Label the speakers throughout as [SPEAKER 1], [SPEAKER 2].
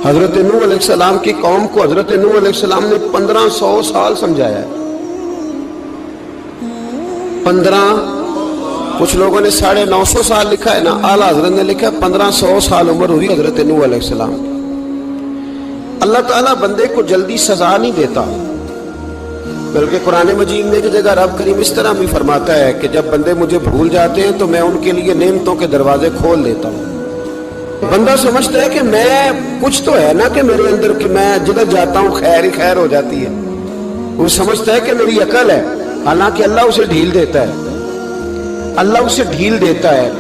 [SPEAKER 1] حضرت نوح علیہ السلام کی قوم کو حضرت نوح علیہ السلام نے 1500 سال سمجھایا ہے. 15، کچھ لوگوں نے 950 سال لکھا ہے نا، اعلیٰ حضرت نے لکھا ہے 1500 سال عمر ہوئی حضرت نوح علیہ السلام کی. اللہ تعالیٰ بندے کو جلدی سزا نہیں دیتا، بلکہ قرآن مجید میں ایک جگہ رب کریم اس طرح بھی فرماتا ہے کہ جب بندے مجھے بھول جاتے ہیں تو میں ان کے لیے نعمتوں کے دروازے کھول دیتا ہوں. بندہ سمجھتا ہے کہ میں کچھ تو ہے نا کہ میرے اندر کہ میں جدھر جاتا ہوں خیر ہی خیر ہو جاتی ہے. وہ سمجھتا ہے کہ میری عقل ہے، حالانکہ اللہ اسے ڈھیل دیتا ہے. اللہ اسے ڈھیل دیتا ہے.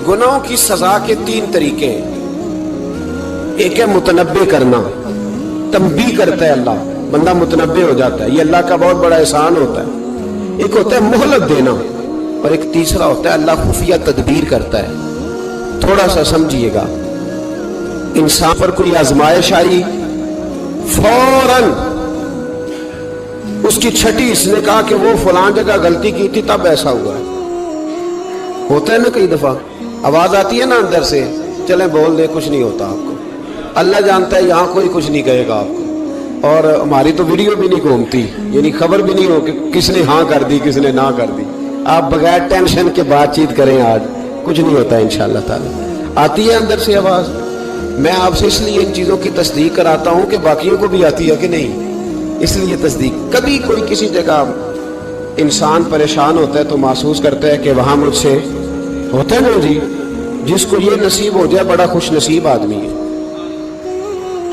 [SPEAKER 1] گناہوں کی سزا کے 3 طریقے ہیں. ایک ہے متنبع کرنا، تنبیہ کرتا ہے اللہ، بندہ متنبع ہو جاتا ہے، یہ اللہ کا بہت بڑا احسان ہوتا ہے. ایک ہوتا ہے مہلت دینا، اور ایک تیسرا ہوتا ہے اللہ خفیہ تدبیر کرتا ہے. تھوڑا سا سمجھیے گا، انسان پر کوئی آزمائش آئی، فوراً اس کی چھٹی اس نے کہا کہ وہ فلاں جگہ غلطی کی تھی تب ایسا ہوا ہے. ہوتا ہے نا کئی دفعہ آواز آتی ہے نا اندر سے، چلیں بول دیں کچھ نہیں ہوتا آپ کو. اللہ جانتا ہے یہاں کوئی کچھ نہیں کہے گا آپ کو، اور ہماری تو ویڈیو بھی نہیں گھومتی، یعنی خبر بھی نہیں ہو کہ کس نے ہاں کر دی کس نے نہ کر دی. آپ بغیر ٹینشن کے بات چیت کریں، آج کچھ نہیں ہوتا انشاءاللہ تعالی. آتی ہے اندر سے آواز. میں آپ سے اس لیے ان چیزوں کی تصدیق کراتا ہوں کہ باقیوں کو بھی آتی ہے کہ نہیں، اس لیے تصدیق. کبھی کوئی کسی جگہ انسان پریشان ہوتا ہے تو محسوس کرتا ہے کہ وہاں مجھ سے ہوتا ہے نا جی، جس کو یہ نصیب ہو جائے بڑا خوش نصیب آدمی ہے.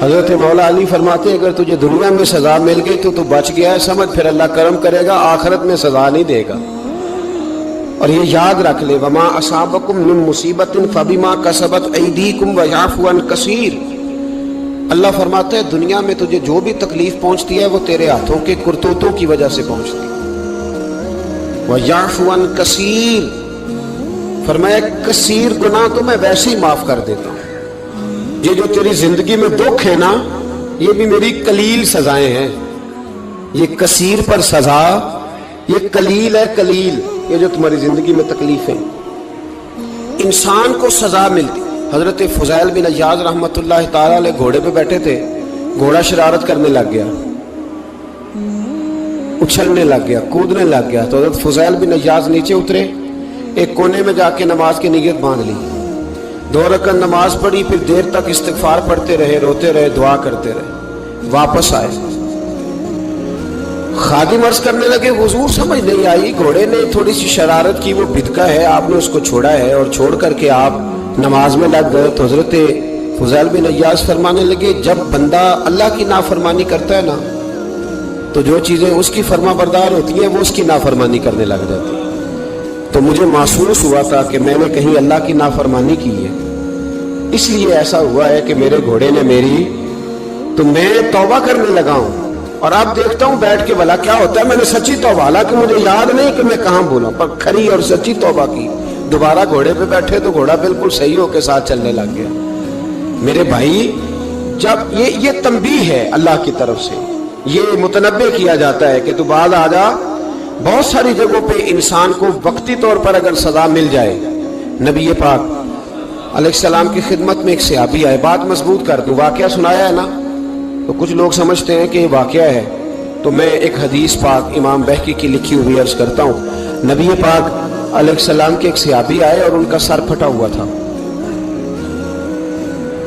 [SPEAKER 1] حضرت مولا علی فرماتے ہیں اگر تجھے دنیا میں سزا مل گئی تو بچ گیا ہے، سمجھ پھر اللہ کرم کرے گا، آخرت میں سزا نہیں دے گا. اور یہ یاد رکھ لے، وما اصابکم من مصیبت فبما کسبت ایدیکم ویعفو عن کثیر. اللہ فرماتا ہے دنیا میں تجھے جو بھی تکلیف پہنچتی ہے وہ تیرے ہاتھوں کے کرتوتوں کی وجہ سے پہنچتی ہے. ویعفو عن کثیر، فرمایا کثیر گناہ تو میں ویسے ہی معاف کر دیتا ہوں. یہ جو تیری زندگی میں دکھ ہے نا، یہ بھی میری قلیل سزائیں ہیں. یہ کثیر پر سزا، یہ قلیل ہے قلیل. یہ جو تمہاری زندگی میں تکلیفیں انسان کو سزا ملتی. حضرت فضیل بن عیاض رحمۃ اللہ تعالی علیہ گھوڑے پہ بیٹھے تھے، گھوڑا شرارت کرنے لگ گیا، اچھلنے لگ گیا، کودنے لگ گیا. تو حضرت فضیل بن عیاض نیچے اترے، ایک کونے میں جا کے نماز کی نیت باندھ لی، 2 رکعت نماز پڑھی، پھر دیر تک استغفار پڑھتے رہے، روتے رہے، دعا کرتے رہے. واپس آئے، خادم عرض کرنے لگے حضور سمجھ نہیں آئی، گھوڑے نے تھوڑی سی شرارت کی، وہ بدکا ہے، آپ نے اس کو چھوڑا ہے اور چھوڑ کر کے آپ نماز میں لگ گئے. تو حضرت فضیل بن عیاض فرمانے لگے جب بندہ اللہ کی نافرمانی کرتا ہے نا تو جو چیزیں اس کی فرما بردار ہوتی ہیں وہ اس کی نافرمانی کرنے لگ جاتی ہیں. تو مجھے محسوس ہوا تھا کہ میں نے کہیں اللہ کی نافرمانی کی ہے، اس لیے ایسا ہوا ہے کہ میرے گھوڑے نے میری، تو میں توبہ کرنے لگا ہوں. اور اب دیکھتا ہوں بیٹھ کے بھلا کیا ہوتا ہے. میں نے سچی توبہ، حالانکہ مجھے یاد نہیں کہ میں کہاں بولا، پر کھری اور سچی توبہ کی. دوبارہ گھوڑے پہ بیٹھے تو گھوڑا بالکل صحیح ہو کے ساتھ چلنے لگ گیا. میرے بھائی جب یہ تنبیہ ہے اللہ کی طرف سے، یہ متنبع کیا جاتا ہے کہ تو بعد آ جا. بہت ساری جگہوں پہ انسان کو وقتی طور پر اگر سزا مل جائے، نبی پاک علیہ السلام کی خدمت میں ایک صحابی آئے، بات مضبوط کر دوں، واقعہ سنایا ہے نا تو کچھ لوگ سمجھتے ہیں کہ یہ واقعہ ہے، تو میں ایک حدیث پاک امام بہقی کی لکھی ہوئی عرض کرتا ہوں. نبی پاک علیہ السلام کے ایک صحابی آئے اور ان کا سر پھٹا ہوا تھا،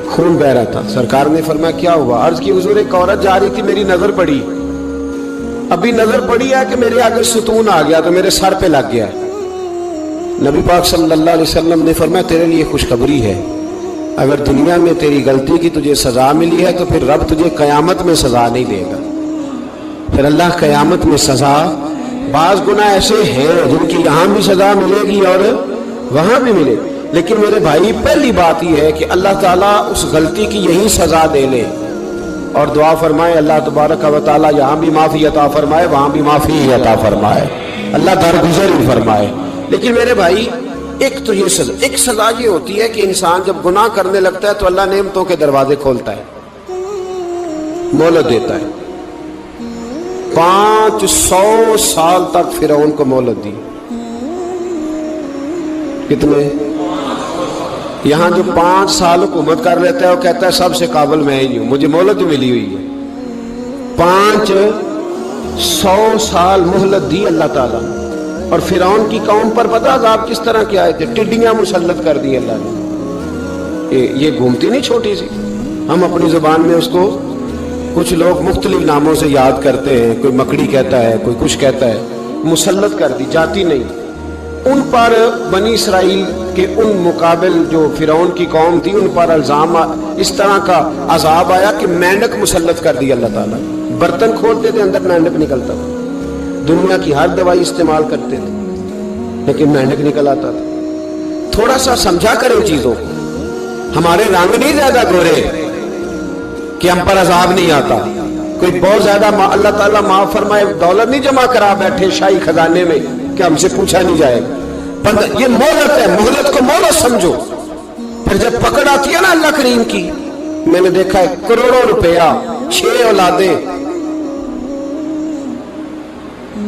[SPEAKER 1] خون بہ رہا تھا. سرکار نے فرمایا کیا ہوا؟ عرض کی حضور ایک عورت جا رہی تھی، میری نظر پڑی، ابھی نظر پڑی ہے کہ میرے آگے ستون آ گیا تو میرے سر پہ لگ گیا. نبی پاک صلی اللہ علیہ وسلم نے فرمایا تیرے لیے خوشخبری ہے، اگر دنیا میں تیری غلطی کی تجھے سزا ملی ہے تو پھر رب تجھے قیامت میں سزا نہیں دے گا. پھر اللہ قیامت میں سزا، بعض گناہ ایسے ہیں جن کی یہاں بھی سزا ملے گی اور وہاں بھی ملے گی، لیکن میرے بھائی پہلی بات یہ ہے کہ اللہ تعالیٰ اس غلطی کی یہی سزا دے لے. اور دعا فرمائے اللہ تبارک و تعالیٰ یہاں بھی معافی عطا فرمائے، وہاں بھی معافی عطا فرمائے، اللہ درگزر ہی فرمائے. لیکن میرے بھائی ایک تو یہ سزا، ایک سزا یہ ہوتی ہے کہ انسان جب گناہ کرنے لگتا ہے تو اللہ نعمتوں کے دروازے کھولتا ہے، مہلت دیتا ہے. 500 سال تک فرعون کو مہلت دی. کتنے؟ یہاں جو 5 سال حکومت کر لیتا ہے وہ کہتا ہے سب سے قابل میں ہی ہوں، مجھے مہلت ملی ہوئی ہے۔ 500 سال مہلت دی اللہ تعالیٰ نے۔ اور فرعون کی قوم پر پتہ عذاب کس طرح کے آئے تھے؟ ٹڈیاں مسلط کر دی اللہ نے۔ یہ گھومتی نہیں چھوٹی سی، ہم اپنی زبان میں اس کو کچھ لوگ مختلف ناموں سے یاد کرتے ہیں، کوئی مکڑی کہتا ہے، کوئی کچھ کہتا ہے، مسلط کر دی، جاتی نہیں۔ ان پر بنی اسرائیل کے ان مقابل جو فرعون کی قوم تھی ان پر الزام اس طرح کا عذاب آیا کہ مینڈک مسلط کر دی اللہ تعالیٰ۔ برتن کھولتے تھے اندر مینڈک نکلتا تھا، دنیا کی ہر دوائی استعمال کرتے تھے لیکن مینڈک نکل آتا تھا۔ تھوڑا سا سمجھا کریں چیزوں کو، ہمارے رنگ نہیں زیادہ گورے کہ ہم پر عذاب نہیں آتا۔ کوئی بہت زیادہ اللہ تعالیٰ معاف فرمائے دولت نہیں جمع کرا بیٹھے شاہی خزانے میں کہ ہم سے پوچھا نہیں جائے گا۔ یہ مہلت ہے، مہلت کو مہلت سمجھو۔ پھر جب پکڑ آتی ہے نا اللہ کریم کی، میں نے دیکھا ہے کروڑوں روپیہ، 6 اولادیں۔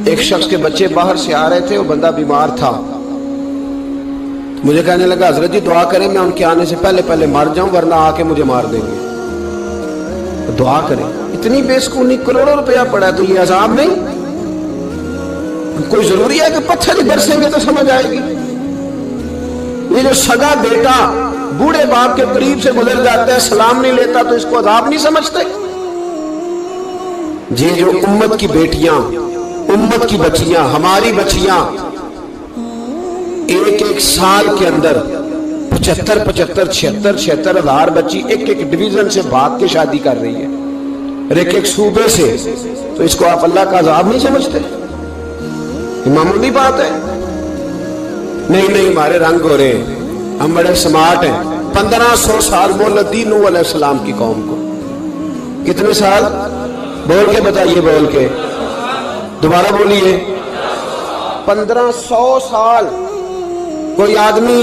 [SPEAKER 1] ایک شخص کے بچے باہر سے آ رہے تھے، وہ بندہ بیمار تھا، مجھے کہنے لگا حضرت جی دعا کریں میں ان کے آنے سے پہلے پہلے مر جاؤں ورنہ آ کے مجھے مار دیں گے، دعا کریں۔ اتنی بے سکونی، کروڑوں روپیہ پڑا ہے تو یہ عذاب نہیں؟ کوئی ضروری ہے کہ پتھر ہی برسیں گے تو سمجھ آئے گی؟ یہ جو سگا بیٹا بوڑھے باپ کے قریب سے گزر جاتا ہے سلام نہیں لیتا تو اس کو عذاب نہیں سمجھتے؟ یہ جو امت کی بیٹیاں، امت کی بچیاں، ہماری بچیاں ایک سال کے اندر 75,000 ہزار بچی ایک ڈویژن سے بھاگ کے شادی کر رہی ہے، ایک صوبے سے، تو اس کو آپ اللہ کا عذاب نہیں سمجھتے؟ یہ معمولی بات ہے؟ نہیں ہمارے رنگ ہو رہے ہیں، ہم بڑے سمارٹ ہیں۔ 1500 سال مہلت دی نوح علیہ السلام کی قوم کو۔ کتنے سال؟ بول کے بتائیے، بول کے دوبارہ بولیے۔ 1500 سال۔ کوئی آدمی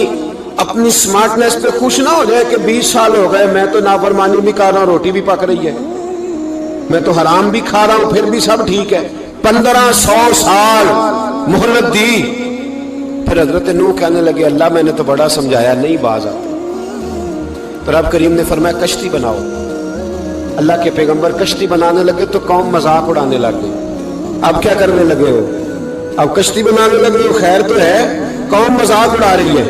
[SPEAKER 1] اپنی سمارٹنس پہ خوش نہ ہو جائے کہ 20 سال ہو گئے میں تو نافرمانی بھی کر رہا ہوں، روٹی بھی پک رہی ہے، میں تو حرام بھی کھا رہا ہوں، پھر بھی سب ٹھیک ہے۔ 1500 سال مہلت دی۔ پھر حضرت نوح کہنے لگے اللہ میں نے تو بڑا سمجھایا نہیں باز آتے۔ تو رب کریم نے فرمایا کشتی بناؤ۔ اللہ کے پیغمبر کشتی بنانے لگے تو قوم مذاق اڑانے لگ گئی۔ اب کیا کرنے لگے ہو؟ اب کشتی بنانے لگے ہو، خیر تو ہے، قوم مذاق اڑا رہی ہے۔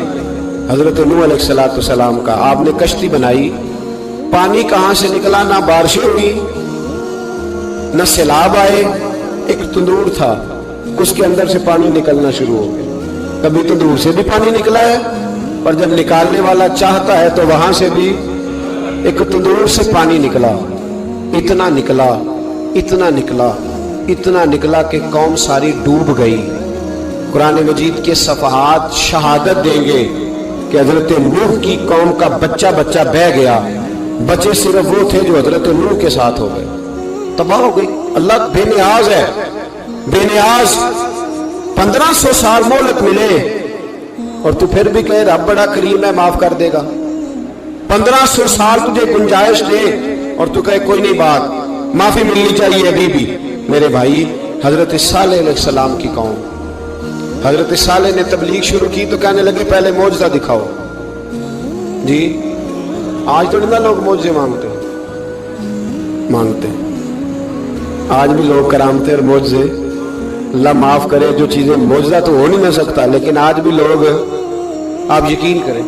[SPEAKER 1] حضرت نوح علیہ السلام کا آپ نے کشتی بنائی، پانی کہاں سے نکلا؟ نہ بارشیں ہوئی نہ سیلاب آئے، ایک تندور تھا اس کے اندر سے پانی نکلنا شروع ہو گیا۔ کبھی تندور سے بھی پانی نکلا ہے اور جب نکالنے والا چاہتا ہے تو وہاں سے بھی ایک تندور سے پانی نکلا۔ اتنا نکلا، اتنا نکلا، اتنا نکلا کہ قوم ساری ڈوب گئی۔ قرآن مجید کے صفحات شہادت دیں گے کہ حضرت نوح کی قوم کا بچہ بہ گیا، بچے صرف وہ تھے جو حضرت نوح کے ساتھ ہو گئے، تباہ ہو گئی۔ اللہ بے نیاز ہے، بے نیاز۔ 1500 سال مہلت ملے اور تو پھر بھی کہے رب بڑا کریم ہے معاف کر دے گا۔ 1500 سال تجھے گنجائش دے اور تو کہے کوئی نہیں، بات معافی ملنی چاہیے ابھی بھی۔ میرے بھائی، حضرت صالح علیہ السلام کی قوم، حضرت صالح نے تبلیغ شروع کی تو کہنے لگے پہلے معجزہ دکھاؤ۔ جی آج تو نہیں لوگ معجزے مانگتے، آج بھی لوگ کرامتے اور معجزے، اللہ معاف کرے جو چیزیں معجزہ تو ہو نہیں نہ سکتا، لیکن آج بھی لوگ، آپ یقین کریں،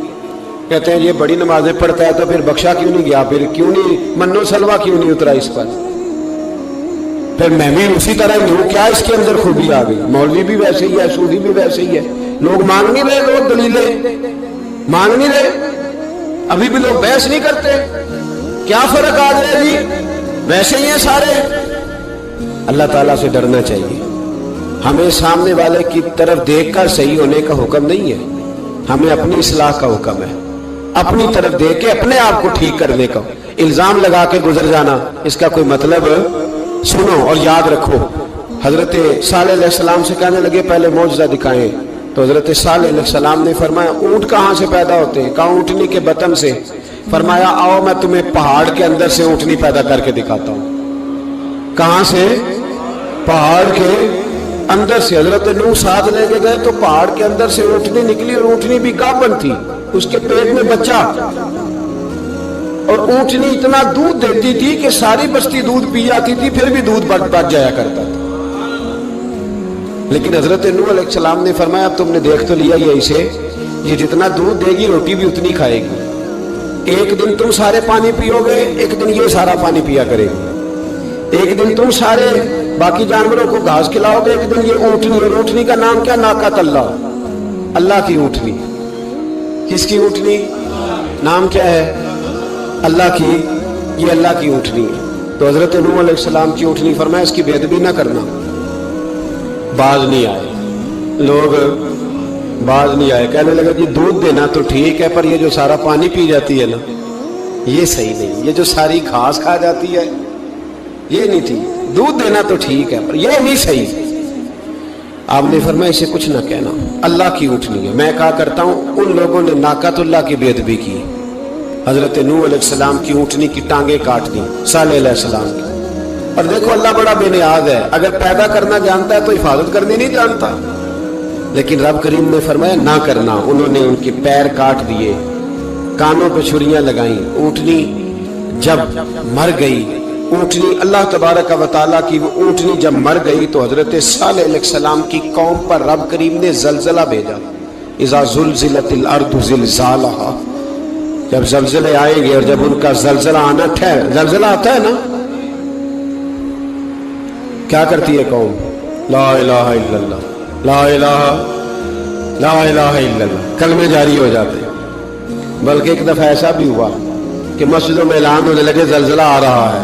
[SPEAKER 1] کہتے ہیں یہ بڑی نمازیں پڑھتا ہے تو پھر بخشا کیوں نہیں گیا، پھر کیوں نہیں منو سلوا کیوں نہیں اترا اس پر، پھر میں بھی اسی طرح ہی ہوں، کیا اس کے اندر خوبی آ گئی؟ مولوی بھی ویسے ہی ہے، صوفی بھی ویسے ہی ہے، لوگ مانگ نہیں رہے، لوگ دلیلیں مانگ نہیں رہے، ابھی بھی لوگ بحث نہیں کرتے، کیا فرق آ گیا جی؟ ویسے ہی ہیں سارے۔ اللہ تعالیٰ سے ڈرنا چاہیے، ہمیں سامنے والے کی طرف دیکھ کر صحیح ہونے کا حکم نہیں ہے، ہمیں اپنی اصلاح کا حکم ہے، اپنی طرف دیکھ کے اپنے آپ کو ٹھیک کرنے کا۔ الزام لگا کے گزر جانا اس کا کوئی مطلب؟ سنو اور یاد رکھو، حضرت صالح علیہ السلام سے کہنے لگے پہلے معجزہ دکھائیں، تو حضرت صالح علیہ السلام نے فرمایا اونٹ کہاں سے پیدا ہوتے ہیں؟ کہا اونٹنی کے بطن سے۔ فرمایا آؤ میں تمہیں پہاڑ کے اندر سے اونٹنی پیدا کر کے دکھاتا ہوں۔ کہاں سے؟ پہاڑ کے اندر سے۔ حضرت نوح ساتھ لے کے گئے تو پہاڑ کے اندر سے اونٹنی نکلی اور اونٹنی بھی گابن تھی، اس کے پیٹ میں بچہ، اور اونٹنی اتنا دودھ دیتی تھی کہ ساری بستی دودھ پی جاتی تھی، پھر بھی دودھ بچ جایا کرتا تھا۔ لیکن حضرت نوح علیہ السلام نے فرمایا اب تم نے دیکھ تو لیا یہ اسے، یہ جتنا دودھ دے گی روٹی بھی اتنی کھائے گی۔ ایک دن تم سارے پانی پیو گے، ایک دن یہ سارا پانی پیا کرے گی۔ ایک دن تم سارے باقی جانوروں کو گھاس کھلاؤ گے، ایک دن یہ اونٹنی، اور اونٹنی کا نام کیا؟ ناقۃ اللہ، اللہ کی اونٹنی۔ کس کی اونٹنی؟ نام کیا ہے؟ اللہ کی، یہ اللہ کی اونٹنی ہے۔ تو حضرت نوح علیہ السلام کی اونٹنی فرمایا اس کی بے ادبی نہ کرنا۔ باز نہیں آئے لوگ، باز نہیں آئے، کہنے لگا جی دودھ دینا تو ٹھیک ہے، پر یہ جو سارا پانی پی جاتی ہے نا یہ صحیح نہیں، یہ جو ساری گھاس کھا جاتی ہے یہ نہیں ٹھیک، دودھ دینا تو ٹھیک ہے پر یہ نہیں صحیح۔ آپ نے فرمایا اسے کچھ نہ کہنا، اللہ کی اونٹنی ہے۔ میں کہا کرتا ہوں ان لوگوں نے ناقۃ اللہ کی بے ادبی کی، حضرت نوح علیہ السلام کی اونٹنی کی ٹانگیں کاٹ دی، صالح علیہ السلام کی۔ اور دیکھو اللہ بڑا بے نیاز ہے، اگر پیدا کرنا جانتا ہے تو حفاظت کرنی نہیں جانتا، لیکن رب کریم نے فرمایا نہ کرنا۔ انہوں نے ان کے پیر کاٹ دیے، کانوں پہ چھریاں لگائیں۔ اونٹنی جب مر گئی، اونٹنی اللہ تبارک و تعالیٰ کی وہ اونٹنی جب مر گئی تو حضرت صالح علیہ السلام کی قوم پر رب کریم نے زلزلہ بھیجا۔ اذا زلزلت الارض زلزالہا، جب زلزلے آئیں گے اور جب ان کا زلزلہ آنا زلزلہ آتا ہے نا، کیا کرتی ہے قوم؟ لا الہ الا اللہ، لا الہ الا اللہ، کلمے جاری ہو جاتے۔ بلکہ ایک دفعہ ایسا بھی ہوا کہ مسجدوں میں اعلان ہونے لگے زلزلہ آ رہا ہے،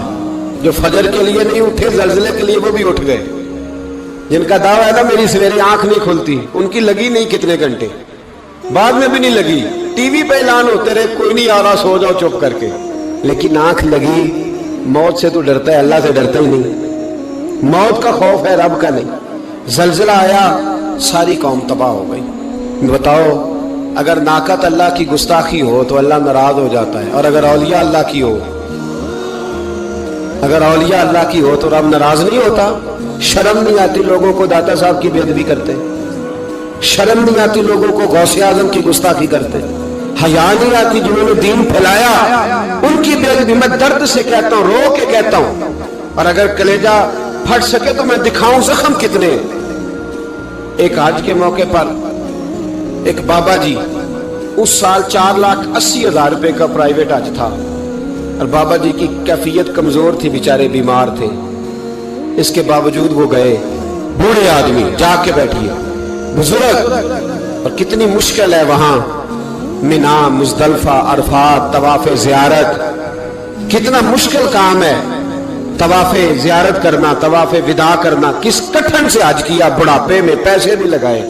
[SPEAKER 1] جو فجر کے لیے نہیں اٹھے زلزلے کے لیے وہ بھی اٹھ گئے، جن کا دعویٰ ہے نا میری سویرے آنکھ نہیں کھلتی، ان کی لگی نہیں کتنے گھنٹے، بعد میں بھی نہیں لگی، ٹی وی پہ اعلان ہوتے رہے کوئی نہیں آ رہا سو جاؤ چپ کر کے، لیکن آنکھ لگی۔ موت سے تو ڈرتا ہے، اللہ سے ڈرتا ہی نہیں، موت کا خوف ہے رب کا نہیں۔ زلزلہ آیا ساری قوم تباہ ہو گئی۔ بتاؤ اگر ناقۃ اللہ کی گستاخی ہو تو اللہ ناراض ہو جاتا ہے، اور اگر اولیاء اللہ کی ہو، اگر اولیاء اللہ کی ہو تو رب ناراض نہیں ہوتا؟ شرم نہیں آتی لوگوں کو داتا صاحب کی بے ادبی کرتے؟ شرم نہیں آتی لوگوں کو غوث اعظم کی گستاخی کرتے؟ حیا نہیں آتی جنہوں نے دین پھیلایا ان کی بے ادبی؟ میں درد سے کہتا ہوں، رو کے کہتا ہوں، اور اگر کلیجہ پھٹ سکے تو میں دکھاؤں زخم کتنے۔ ایک حج کے موقع پر ایک بابا جی، اس سال 4,80,000 روپے کا پرائیویٹ حج تھا، اور بابا جی کی کیفیت کمزور تھی، بیچارے بیمار تھے، اس کے باوجود وہ گئے۔ بوڑھے آدمی، جا کے بیٹھیے، بزرگ، اور کتنی مشکل ہے وہاں منا، مزدلفہ، عرفات، طواف زیارت، کتنا مشکل کام ہے طواف زیارت کرنا، طواف وداع کرنا۔ کس کٹھن سے حج کیا، بڑھاپے میں پیسے بھی لگائے،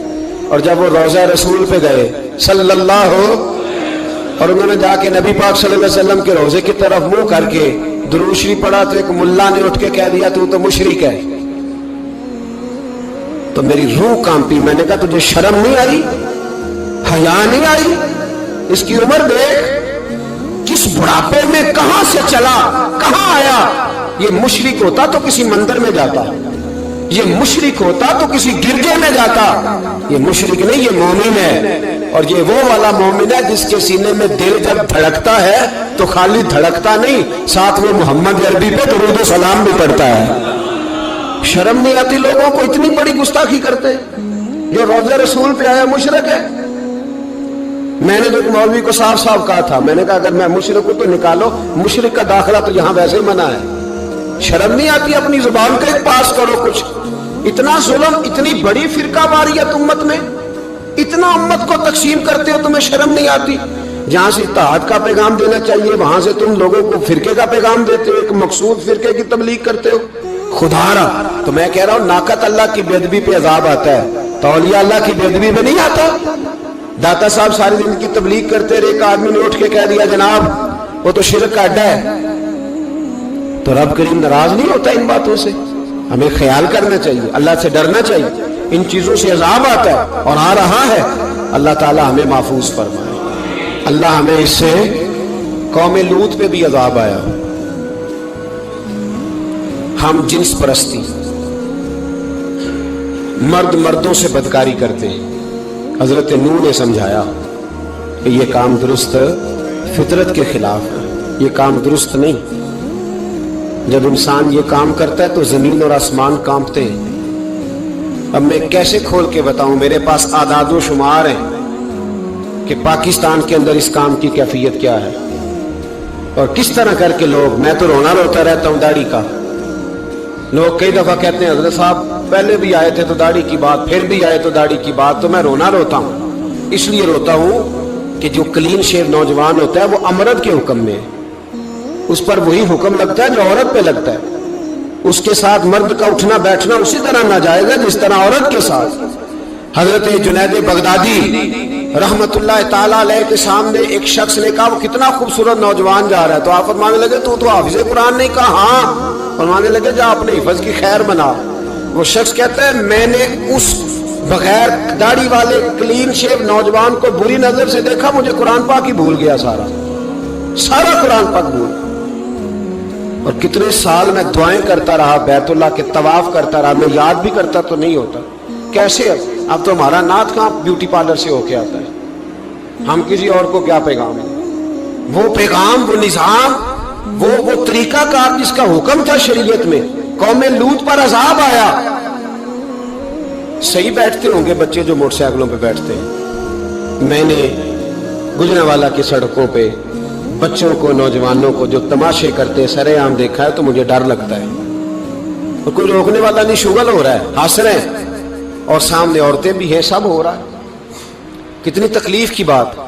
[SPEAKER 1] اور جب وہ روضہ رسول پہ گئے صلی اللہ، اور انہوں نے جا کے نبی پاک صلی اللہ علیہ وسلم کے روضے کی طرف منہ کر کے درود شریف پڑھا تو ایک ملا نے اٹھ کے کہہ دیا تو مشرک ہے۔ تو میری روح کانپی، میں نے کہا تجھے شرم نہیں آئی، حیا نہیں آئی؟ اس کی عمر دیکھ، کس بڑھاپے میں کہاں سے چلا، کہاں آیا۔ یہ مشرک ہوتا تو کسی مندر میں جاتا، یہ مشرک ہوتا تو کسی گرجے میں جاتا، یہ مشرک نہیں، یہ مومن ہے۔ اور یہ وہ والا مومن ہے جس کے سینے میں دل جب دھڑکتا ہے تو خالی دھڑکتا نہیں، ساتھ وہ محمد عربی پہ درود و سلام بھی پڑھتا ہے۔ شرم نہیں آتی لوگوں کو؟ اتنی بڑی گستاخی کرتے، جو روضہ رسول پہ آیا مشرک ہے۔ میں نے تو ایک مولوی کو صاف صاف کہا تھا، میں نے کہا اگر میں مشرک ہوں تو نکالو، مشرک کا داخلہ تو یہاں ویسے ہی منع ہے۔ شرم نہیں آتی؟ اپنی زبان کا ایک پاس کرو کچھ۔ اتنا ظلم، اتنی بڑی فرقہ واریت امت میں، اتنا امت کو تقسیم کرتے ہو، تمہیں شرم نہیں آتی؟ جہاں سے اتحاد کا پیغام دینا چاہیے وہاں سے تم لوگوں کو فرقے کا پیغام دیتے ہو، ایک مقصود فرقے کی تبلیغ کرتے ہو۔ خدا را، تو میں کہہ رہا ہوں ناقۃ اللہ کی بے ادبی پہ عذاب آتا ہے، تو اولیاء اللہ کی بے ادبی پہ نہیں آتا۔ داتا صاحب ساری دن کی تبلیغ کرتے رہے، ایک آدمی نے اٹھ کے کہہ دیا جناب وہ تو شرک کا اڈا ہے، تو رب کریم ناراض نہیں ہوتا ان باتوں سے؟ ہمیں خیال کرنا چاہیے، اللہ سے ڈرنا چاہیے۔ ان چیزوں سے عذاب آتا ہے اور آ رہا ہے، اللہ تعالی ہمیں محفوظ فرمائے۔ اللہ ہمیں اس سے، قوم لوط پہ بھی عذاب آیا، ہم جنس پرستی، مرد مردوں سے بدکاری کرتے ہیں۔ حضرت نوح نے سمجھایا، کہ یہ کام درست فطرت کے خلاف ہے، یہ کام درست نہیں۔ جب انسان یہ کام کرتا ہے تو زمین اور آسمان کانپتے ہیں۔ اب میں کیسے کھول کے بتاؤں، میرے پاس اعداد و شمار ہیں کہ پاکستان کے اندر اس کام کی کیفیت کیا ہے اور کس طرح کر کے لوگ، میں تو رونا روتا رہتا ہوں داڑھی کا۔ لوگ کئی دفعہ کہتے ہیں حضرت صاحب پہلے بھی آئے تھے تو داڑھی کی بات، پھر بھی آئے تو داڑھی کی بات، تو میں رونا روتا ہوں۔ اس لیے روتا ہوں کہ جو کلین شیو نوجوان ہوتا ہے وہ امرد کے حکم میں ہے، اس پر وہی حکم لگتا ہے جو عورت پہ لگتا ہے۔ اس کے ساتھ مرد کا اٹھنا بیٹھنا اسی طرح ناجائز ہے جس طرح عورت کے ساتھ۔ حضرت جنید بغدادی رحمت اللہ تعالیٰ علیہ کے سامنے ایک شخص نے کہا وہ کتنا خوبصورت نوجوان جا رہا ہے، تو آپ فرمانے لگے تو حافظ قرآن نہیں؟ کہا ہاں۔ فرمانے لگے جا اپنے حفظ کی خیر بنا۔ وہ شخص کہتا ہے میں نے اس بغیر داڑھی والے کلین شیو نوجوان کو بری نظر سے دیکھا، مجھے قرآن پاک ہی بھول گیا، سارا قرآن پاک بھول۔ اور کتنے سال میں دعائیں کرتا رہا، بیت اللہ کے طواف کرتا رہا، میں یاد بھی کرتا تو نہیں ہوتا۔ کیسے اب تو ہمارا نعت کہاں بیوٹی پارلر سے ہو کے آتا ہے، ہم کسی اور کو کیا پیغام ہے؟ وہ پیغام، وہ نظام، وہ طریقہ کار جس کا حکم تھا شریعت میں، قوم لوط پر عذاب آیا۔ صحیح بیٹھتے ہوں گے بچے جو موٹر سائیکلوں پہ بیٹھتے ہیں، میں نے گجرانوالہ کی سڑکوں پہ بچوں کو، نوجوانوں کو جو تماشے کرتے سر عام دیکھا ہے تو مجھے ڈر لگتا ہے، اور کوئی روکنے والا نہیں، شغل ہو رہا ہے، ہنس رہے ہیں، اور سامنے عورتیں بھی ہیں، سب ہو رہا ہے۔ کتنی تکلیف کی بات۔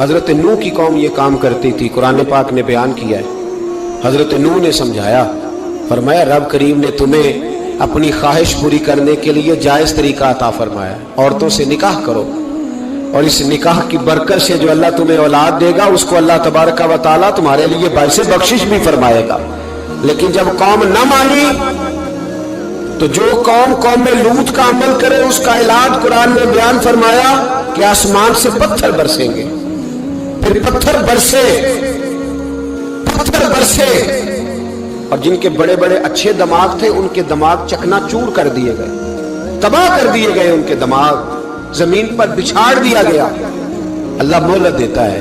[SPEAKER 1] حضرت نوح کی قوم یہ کام کرتی تھی، قرآن پاک نے بیان کیا ہے۔ حضرت نوح نے سمجھایا، فرمایا رب کریم نے تمہیں اپنی خواہش پوری کرنے کے لیے جائز طریقہ عطا فرمایا، عورتوں سے نکاح کرو، اور اس نکاح کی برکت سے جو اللہ تمہیں اولاد دے گا اس کو اللہ تبارک و تعالیٰ تمہارے لیے باعث بخشش بھی فرمائے گا۔ لیکن جب قوم نہ مانی تو جو قوم میں لوط کا عمل کرے اس کا علاج قرآن نے بیان فرمایا کہ آسمان سے پتھر برسیں گے، پھر پتھر برسے، اور جن کے بڑے بڑے اچھے دماغ تھے ان کے دماغ چکنا چور کر دیے گئے، تباہ کر دیے گئے، ان کے دماغ زمین پر بچھاڑ دیا گیا۔ اللہ مہلت دیتا ہے،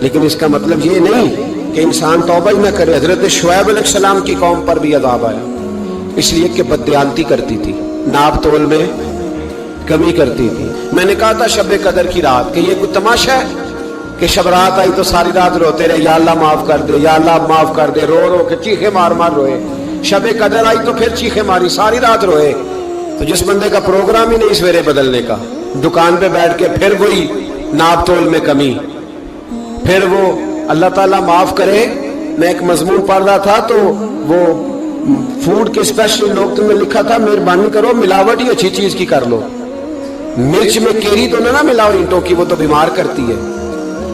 [SPEAKER 1] لیکن اس کا مطلب یہ نہیں کہ انسان توبہ ہی نہ کرے۔ حضرت شعیب علیہ السلام کی قوم پر بھی عذاب آیا، اس لیے کہ بددیانتی کرتی تھی، ناپ تول میں کمی کرتی تھی۔ میں نے کہا تھا شب قدر کی رات کہ یہ کوئی تماشا ہے کہ شب رات آئی تو ساری رات روتے رہے، یا اللہ معاف کر دے، یا اللہ معاف کر دے، رو رو کے چیخے مار مار روئے۔ شب قدر آئی تو پھر چیخے ماری، ساری رات روئے۔ تو جس بندے کا پروگرام ہی نہیں سویرے بدلنے کا، دکان پہ بیٹھ کے پھر وہی ناپ تول میں کمی، پھر وہ اللہ تعالیٰ معاف کرے۔ میں ایک مضمون پڑھ رہا تھا تو وہ فوڈ کے اسپیشل لوگ تم نے لکھا تھا مہربانی کرو ملاوٹ ہی اچھی چیز کی کر لو، مرچ میں کیری تو نہ ملاؤ اینٹوں کی، وہ تو بیمار کرتی ہے،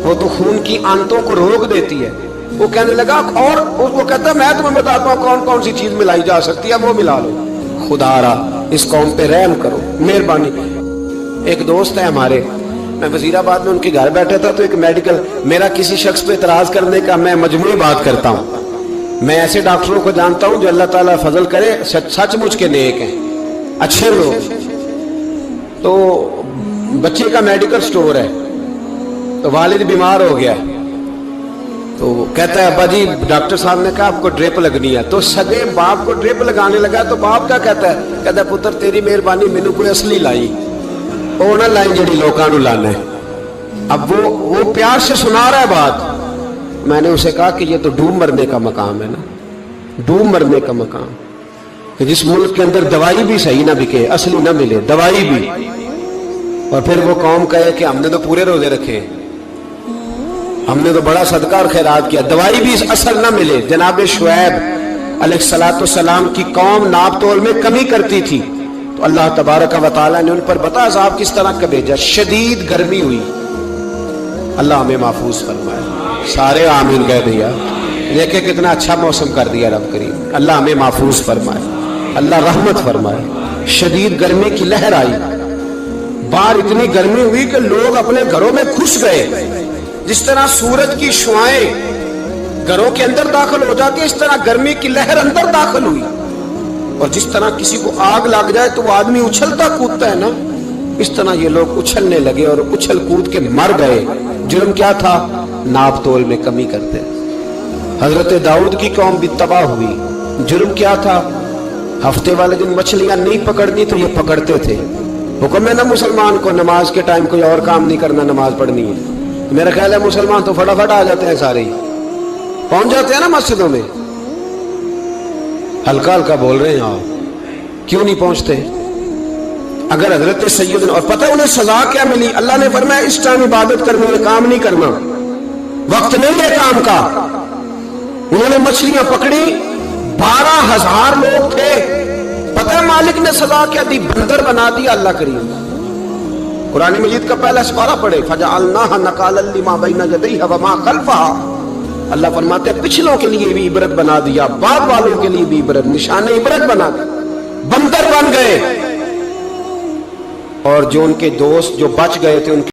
[SPEAKER 1] وہ تو خون کی آنتوں کو روک دیتی ہے۔ وہ کہنے لگا، اور وہ کہتا میں تمہیں بتاتا ہوں کون کون سی چیز ملائی جا سکتی ہے، وہ ملا لو۔ خدا را اس قوم پہ رحم کرو، مہربانی۔ ایک دوست ہے ہمارے، میں وزیر آباد میں ان کے گھر بیٹھا تھا تو ایک میڈیکل، میرا کسی شخص پہ اعتراض کرنے کا میں مجموعی بات کرتا ہوں۔ میں ایسے ڈاکٹروں کو جانتا ہوں جو اللہ تعالیٰ فضل کرے سچ مچ کے نیک ہیں، اچھے لوگ۔ تو بچے کا میڈیکل سٹور ہے، تو والد بیمار ہو گیا، تو کہتا ہے ابا جی ڈاکٹر صاحب نے کہا آپ کو ڈرپ لگنی ہے، تو سگے باپ کو ڈرپ لگانے لگا تو باپ کیا کہتا ہے پتر تیری مہربانی مینوں کوئی اصلی لائی، وہ نہ لائی جڑی لوکاں نوں لانا ہے۔ اب وہ پیار سے سنا رہا ہے بات۔ میں نے اسے کہا کہ یہ تو ڈوب مرنے کا مقام ہے نا، ڈوب مرنے کا مقام، کہ جس ملک کے اندر دوائی بھی صحیح نہ بکے، اصلی نہ ملے دوائی بھی، اور پھر وہ قوم کہے کہ ہم نے تو پورے روزے رکھے، ہم نے تو بڑا صدقہ اور خیرات کیا، دوائی بھی اصل نہ ملے۔ جناب شعیب علیہ السلام کی قوم ناپ تول میں کمی کرتی تھی تو اللہ تبارک و تعالیٰ نے ان پر بتا عذاب کس طرح کا بھیجا، شدید گرمی ہوئی۔ اللہ ہمیں محفوظ فرمائے، سارے آمین کہہ دیا، دیکھے کتنا اچھا موسم کر دیا رب کریم۔ اللہ ہمیں محفوظ فرمائے، اللہ رحمت فرمائے۔ شدید گرمی کی لہر آئی، باہر اتنی گرمی ہوئی کہ لوگ اپنے گھروں میں گھس گئے، جس طرح سورج کی شعائیں گھروں کے اندر داخل ہو جاتی ہے اس طرح گرمی کی لہر اندر داخل ہوئی۔ اور جس طرح کسی کو آگ لگ جائے تو وہ آدمی اچھلتا کودتا ہے نا، اس طرح یہ لوگ اچھلنے لگے اور اچھل کود کے مر گئے. جرم کیا تھا؟ ناپ تول میں کمی کرتے. حضرت داؤد کی قوم بھی تباہ ہوئی. جرم کیا تھا؟ ہفتے والے دن مچھلیاں نہیں پکڑنی تو یہ پکڑتے تھے. حکم ہے نا مسلمان کو نماز کے ٹائم کوئی اور کام نہیں کرنا، نماز پڑھنی ہے. میرا خیال ہے مسلمان تو فٹافٹ آ جاتے ہیں، سارے ہی پہنچ جاتے ہیں نا مسجدوں میں. ہلکا ہلکا بول رہے ہیں آپ، کیوں نہیں پہنچتے؟ اگر حضرت سیدنا، اور پتہ انہیں سزا کیا ملی؟ اللہ نے فرمایا اس ٹائم عبادت کرنا ہے، کام نہیں کرنا، وقت نہیں ہے کام کا. انہوں نے مچھلیاں پکڑی، 12,000 لوگ تھے. پتہ ہے مالک نے سزا کیا دی؟ بندر بنا دیا. اللہ کریم قرآن مجید کا پہلا سپارہ پڑھے، فَجَعَلْنَاهَا نَكَالًا لِمَا بَيْنَ يَدَيْهَا وَمَا خَلْفَهَا. اللہ فرماتے ہیں پچھلوں کے لیے بھی عبرت بنا دیا، بعد والوں کے لیے بھی عبرت، نشان عبرت بنا دیا. بندر بن گئے. اور جو ان کے دوست جو بچ گئے تھے ان